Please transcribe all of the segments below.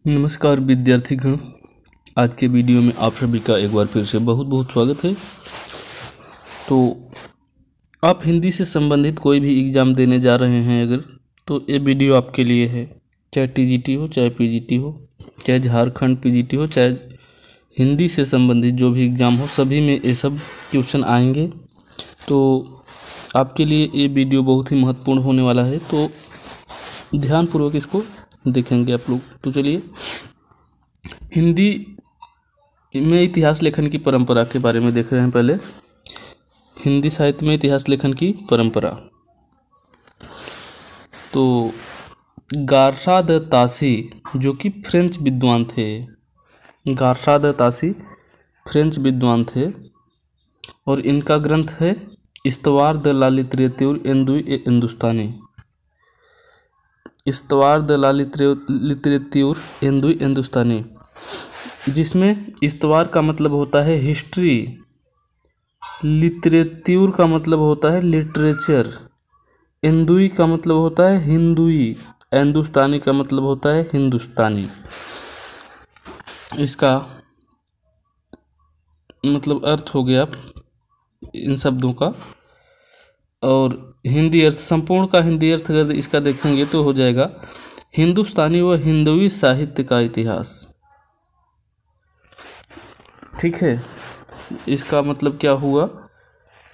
नमस्कार विद्यार्थीगण। आज के वीडियो में आप सभी का एक बार फिर से बहुत बहुत स्वागत है। तो आप हिंदी से संबंधित कोई भी एग्ज़ाम देने जा रहे हैं अगर, तो ये वीडियो आपके लिए है। चाहे टीजीटी हो, चाहे पीजीटी हो, चाहे झारखंड पीजीटी हो, चाहे हिंदी से संबंधित जो भी एग्ज़ाम हो, सभी में ये सब क्वेश्चन आएंगे। तो आपके लिए ये वीडियो बहुत ही महत्वपूर्ण होने वाला है, तो ध्यानपूर्वक इसको देखेंगे आप लोग। तो चलिए, हिंदी में इतिहास लेखन की परंपरा के बारे में देख रहे हैं। पहले हिंदी साहित्य में इतिहास लेखन की परंपरा। तो गार्सा द तासी जो कि फ्रेंच विद्वान थे, गार्सा द तासी फ्रेंच विद्वान थे, और इनका ग्रंथ है इस्तवार द ला लिटरेतुर हिंदुस्तानी। इस्तवार द ला लिटरेतुर हिंदुस्तानी, जिसमें इस्तवार का मतलब होता है हिस्ट्री, लिटरेतुर का मतलब होता है लिटरेचर, हिंदुई का मतलब होता है हिंदुई, हिंदुस्तानी का मतलब होता है हिंदुस्तानी। इसका मतलब अर्थ हो गया इन शब्दों का। और हिंदी अर्थ, संपूर्ण का हिंदी अर्थ अगर इसका देखेंगे तो हो जाएगा हिंदुस्तानी व हिंदुई साहित्य का इतिहास। ठीक है, इसका मतलब क्या हुआ?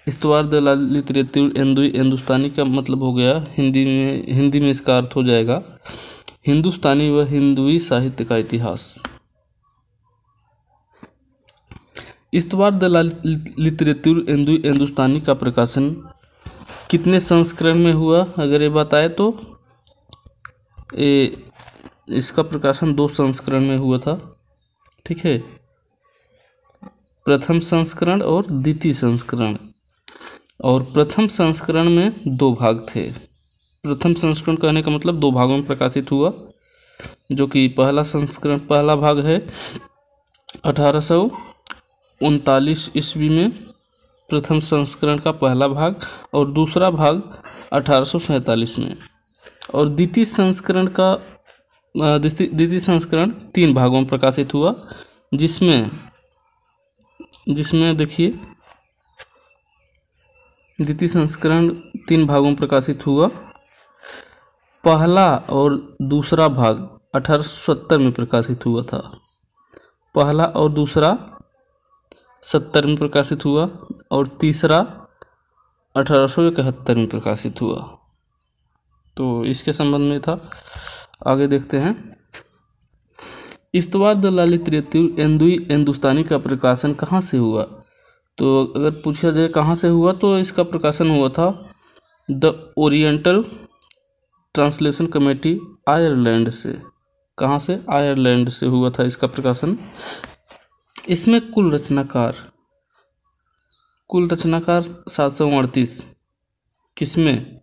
इस्तवार द ला लिटरेतुर हिंदुस्तानी का मतलब हो गया हिंदी में इसका अर्थ हो जाएगा हिंदुस्तानी व हिंदुई साहित्य का इतिहास। इस्तवार द ला लिटरेतुर हिंदुस्तानी का प्रकाशन कितने संस्करण में हुआ अगर ये बताए तो इसका प्रकाशन 2 संस्करण में हुआ था। ठीक है, प्रथम संस्करण और द्वितीय संस्करण। और प्रथम संस्करण में 2 भाग थे। प्रथम संस्करण कहने का मतलब 2 भागों में प्रकाशित हुआ, जो कि पहला भाग है 1839 ईस्वी में, प्रथम संस्करण का पहला भाग, और दूसरा भाग 1847 में। और द्वितीय संस्करण 3 भागों में प्रकाशित हुआ, जिसमें देखिए द्वितीय संस्करण 3 भागों में प्रकाशित हुआ। पहला और दूसरा भाग 1870 में प्रकाशित हुआ था। पहला और दूसरा 70 में प्रकाशित हुआ, और तीसरा 1871 में प्रकाशित हुआ। तो इसके संबंध में था। आगे देखते हैं। इस्तवार द ला लिटरेतुर हिंदुस्तानी का प्रकाशन कहाँ से हुआ? तो अगर पूछा जाए कहाँ से हुआ, तो इसका प्रकाशन हुआ था the oriental translation committee, Ireland से। कहाँ से? आयरलैंड से हुआ था इसका प्रकाशन। इसमें कुल रचनाकार 738। किसमें?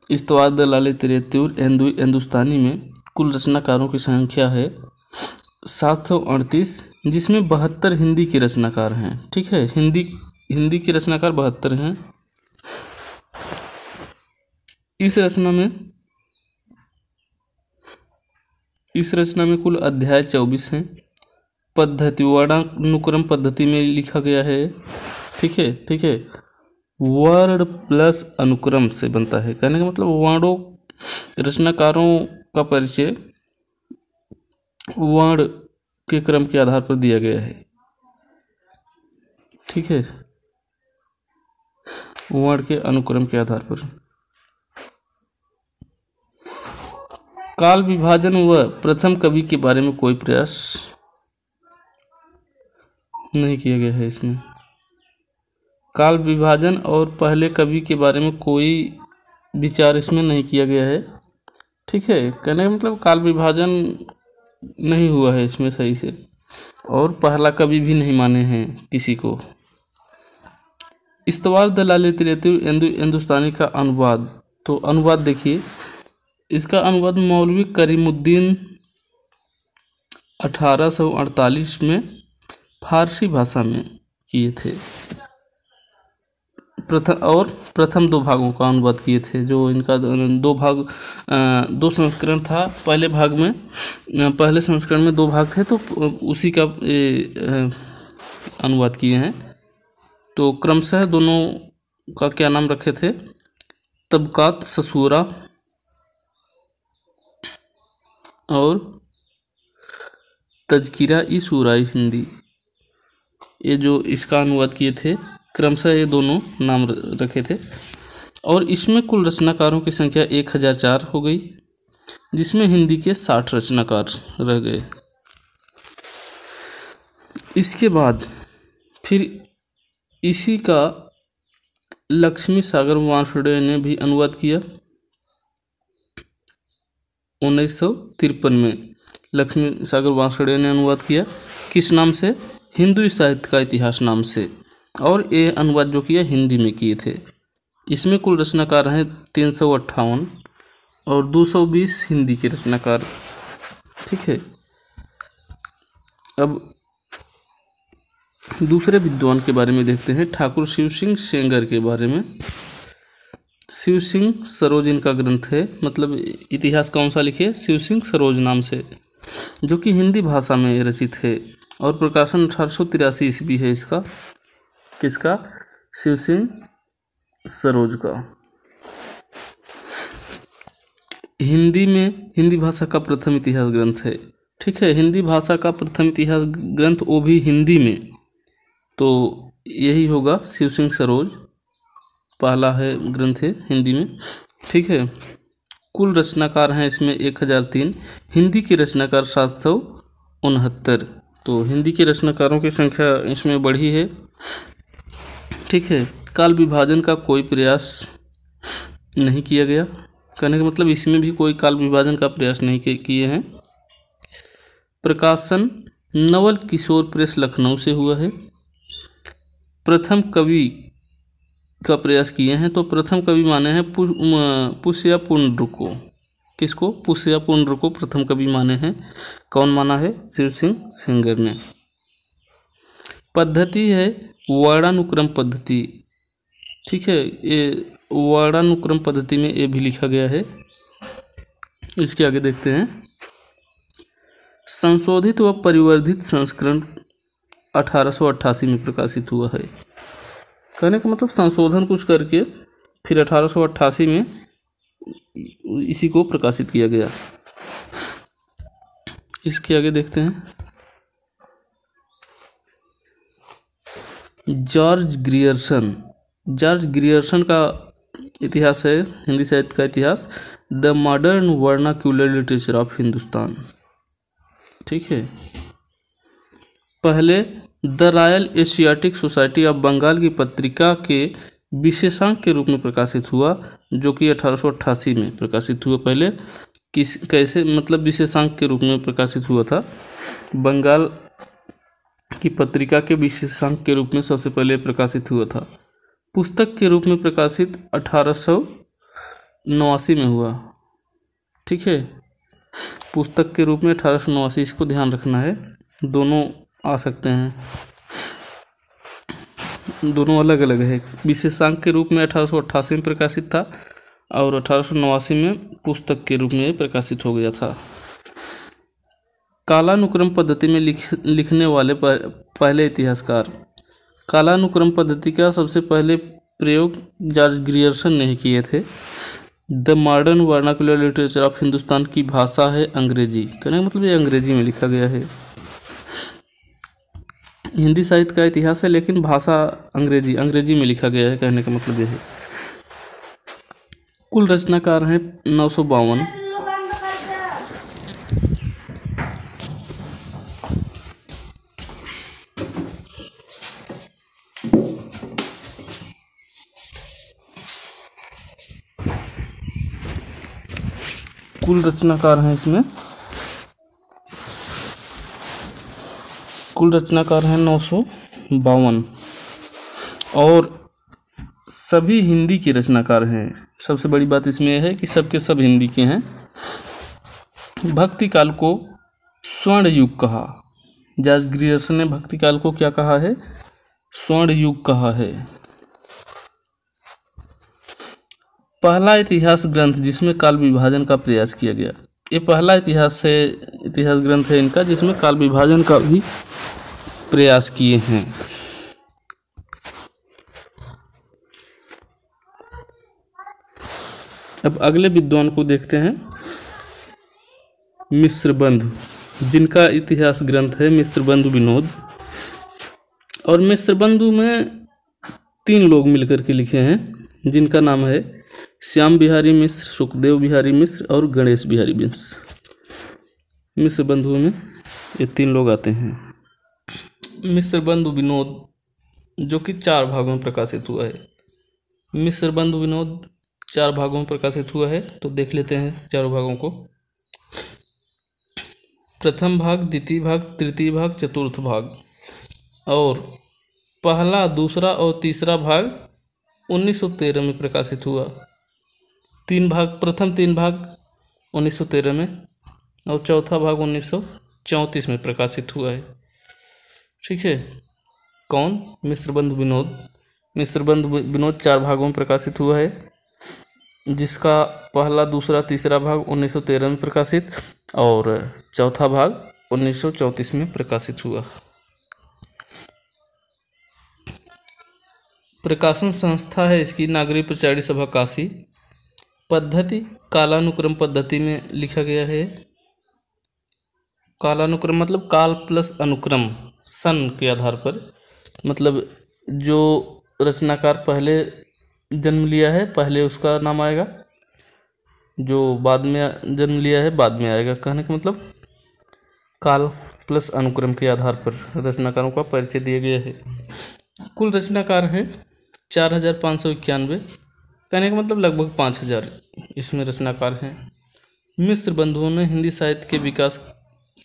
इस्तवार द ला लिटरेतुर हिंदुस्तानी में कुल रचनाकारों की संख्या है 738, जिसमें 72 हिंदी के रचनाकार हैं। ठीक है, हिंदी के रचनाकार 72 हैं। इस रचना में कुल अध्याय 24 हैं। पद्धति वर्णानुक्रम पद्धति में लिखा गया है। ठीक है, वर्ण प्लस अनुक्रम से बनता है। कहने का मतलब वर्णों, रचनाकारों का परिचय वर्ण के क्रम के आधार पर दिया गया है। ठीक है, वर्ण के अनुक्रम के आधार पर। काल विभाजन व प्रथम कवि के बारे में कोई प्रयास नहीं किया गया है इसमें। काल विभाजन और पहले कवि के बारे में कोई विचार इसमें नहीं किया गया है। ठीक है, कहने का मतलब काल विभाजन नहीं हुआ है इसमें सही से, और पहला कवि भी नहीं माने हैं किसी को। इस्तवार द ला लिटरेतुर हिंदुस्तानी का अनुवाद। तो अनुवाद देखिए, इसका अनुवाद मौलवी करीमुद्दीन 1848 में फारसी भाषा में किए थे। प्रथम 2 भागों का अनुवाद किए थे। जो इनका 2 भाग 2 संस्करण था। पहले भाग में पहले संस्करण में 2 भाग थे, तो उसी का अनुवाद किए हैं। तो क्रमशः दोनों का क्या नाम रखे थे? तबकात ससूरा और तज़किरा ई सूराई हिंदी, ये जो इसका अनुवाद किए थे क्रमशः ये दोनों नाम रखे थे। और इसमें कुल रचनाकारों की संख्या 1004 हो गई, जिसमें हिंदी के 60 रचनाकार रह गए। इसके बाद फिर इसी का लक्ष्मी सागर वार्ष्णेय ने भी अनुवाद किया। 1953 में लक्ष्मी सागर वार्ष्णेय ने अनुवाद किया। किस नाम से? हिंदू साहित्य का इतिहास नाम से। और ये अनुवाद जो किया हिंदी में किए थे। इसमें कुल रचनाकार हैं 358 और 220 हिंदी के रचनाकार। ठीक है। अब दूसरे विद्वान के बारे में देखते हैं, ठाकुर शिव सिंह सेंगर के बारे में। शिव सिंह सरोज इनका ग्रंथ है, मतलब इतिहास कौन सा लिखे? शिव सिंह सरोज नाम से, जो कि हिंदी भाषा में रचित है और प्रकाशन 1883 ईस्वी है इसका। किसका? शिव सिंह सरोज का। हिंदी भाषा का प्रथम इतिहास ग्रंथ है। ठीक है, हिंदी भाषा का प्रथम इतिहास ग्रंथ, वो भी हिंदी में, तो यही होगा शिव सिंह सरोज, पहला है ग्रंथ है हिंदी में। ठीक है। कुल रचनाकार हैं इसमें 1003, हिंदी के रचनाकार 769। तो हिंदी के रचनाकारों की संख्या इसमें बढ़ी है। ठीक है। काल विभाजन का कोई प्रयास नहीं किया गया, कहने का मतलब इसमें भी कोई काल विभाजन का प्रयास नहीं किए हैं। प्रकाशन नवल किशोर प्रेस लखनऊ से हुआ है। प्रथम कवि का प्रयास किए हैं, तो प्रथम कवि माने हैं पुष्या पुंड्र को। किसको? पुष्या पुंड्र को प्रथम कवि माने हैं। कौन माना है? शिव सिंह सेंगर ने। पद्धति है वर्णानुक्रम पद्धति। ठीक है, ये वर्णानुक्रम पद्धति में ये भी लिखा गया है। इसके आगे देखते हैं, संशोधित व परिवर्धित संस्करण 1888 में प्रकाशित हुआ है। कहने का मतलब संशोधन कुछ करके फिर 1888 में इसी को प्रकाशित किया गया। इसके आगे देखते हैं, जॉर्ज ग्रियर्सन का इतिहास है, हिंदी साहित्य का इतिहास, the modern vernacular literature of Hindustan. ठीक है। पहले the Royal Asiatic Society of Bengal की पत्रिका के विशेषांक के रूप में प्रकाशित हुआ, जो कि 1888 में प्रकाशित हुआ। पहले कैसे, मतलब विशेषांक के रूप में प्रकाशित हुआ था। बंगाल की पत्रिका के विशेषांक के रूप में सबसे पहले प्रकाशित हुआ था। पुस्तक के रूप में प्रकाशित 1889 में हुआ। ठीक है, पुस्तक के रूप में 1889, इसको ध्यान रखना है, दोनों आ सकते हैं, दोनों अलग अलग है। विशेषांक के रूप में 1888 में प्रकाशित था और 1889 में पुस्तक के रूप में प्रकाशित हो गया था। कालानुक्रम पद्धति में लिखने वाले पहले इतिहासकार। कालानुक्रम पद्धति का सबसे पहले प्रयोग जॉर्ज ग्रियर्सन ने ही किए थे। The modern vernacular literature of Hindustan की भाषा है अंग्रेजी, कहने का मतलब ये अंग्रेजी में लिखा गया है। हिंदी साहित्य का इतिहास है, लेकिन भाषा अंग्रेजी में लिखा गया है, कहने का मतलब यह है। कुल रचनाकार हैं 952। कुल रचनाकार हैं इसमें, कुल रचनाकार हैं 952 और सभी हिंदी के रचनाकार हैं। सबसे बड़ी बात इसमें यह है कि सबके सब हिंदी के हैं। भक्ति काल को स्वर्ण युग कहा। जॉर्ज ग्रियर्सन ने भक्ति काल को क्या कहा है? स्वर्ण युग कहा है। पहला इतिहास ग्रंथ जिसमें काल विभाजन का प्रयास किया गया। ये पहला इतिहास ग्रंथ है इनका जिसमें काल विभाजन का भी प्रयास किए हैं। अब अगले विद्वान को देखते हैं, मिश्रबंधु, जिनका इतिहास ग्रंथ है मिश्रबंधु विनोद। और मिश्रबंधु में 3 लोग मिलकर के लिखे हैं जिनका नाम है श्याम बिहारी मिश्र, सुखदेव बिहारी मिश्र और गणेश बिहारी मिश्र। मिश्रबंधु में ये 3 लोग आते हैं। मिश्रबंधु विनोद जो कि 4 भागों में प्रकाशित हुआ है। मिश्रबंधु विनोद 4 भागों में प्रकाशित हुआ है, तो देख लेते हैं चारों भागों को। प्रथम भाग, द्वितीय भाग, तृतीय भाग, चतुर्थ भाग। और पहला, दूसरा और तीसरा भाग 1913 में प्रकाशित हुआ। 3 भाग, प्रथम 3 भाग 1913 में और चौथा भाग 1934 में प्रकाशित हुआ है। ठीक है। कौन? मिश्रबंधु विनोद। मिश्रबंधु विनोद 4 भागों में प्रकाशित हुआ है, जिसका पहला, दूसरा, तीसरा भाग 1913 में प्रकाशित और चौथा भाग 1934 में प्रकाशित हुआ। प्रकाशन संस्था है इसकी नागरिक प्रचारी सभा काशी। पद्धति कालानुक्रम पद्धति में लिखा गया है। कालानुक्रम मतलब काल प्लस अनुक्रम, सन के आधार पर, मतलब जो रचनाकार पहले जन्म लिया है पहले उसका नाम आएगा, जो बाद में जन्म लिया है बाद में आएगा। कहने का मतलब काल प्लस अनुक्रम के आधार पर रचनाकारों का परिचय दिया गया है। कुल रचनाकार हैं 4591। कहने का मतलब लगभग 5000 इसमें रचनाकार हैं। मिश्र बंधुओं ने हिंदी साहित्य के विकास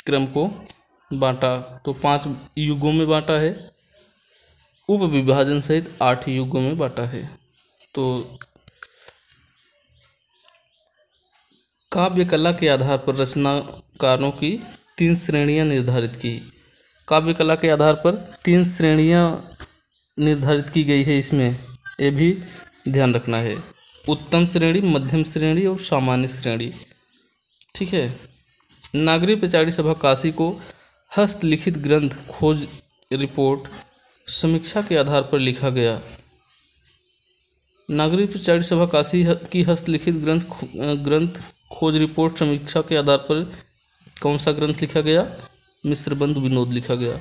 क्रम को बांटा, तो 5 युगों में बांटा है। उप विभाजन सहित 8 युगों में बांटा है। तो काव्य कला के आधार पर रचनाकारों की 3 श्रेणियां निर्धारित की। काव्य कला के आधार पर 3 श्रेणियां निर्धारित की गई है। इसमें ये भी ध्यान रखना है, उत्तम श्रेणी, मध्यम श्रेणी और सामान्य श्रेणी। ठीक है। नागरिक प्रचारी सभा काशी को हस्तलिखित ग्रंथ खोज रिपोर्ट समीक्षा के आधार पर लिखा गया। नागरिक प्रचारी सभा काशी की हस्तलिखित ग्रंथ खोज रिपोर्ट समीक्षा के आधार पर कौन सा ग्रंथ लिखा गया? मिश्रबंधु विनोद लिखा गया।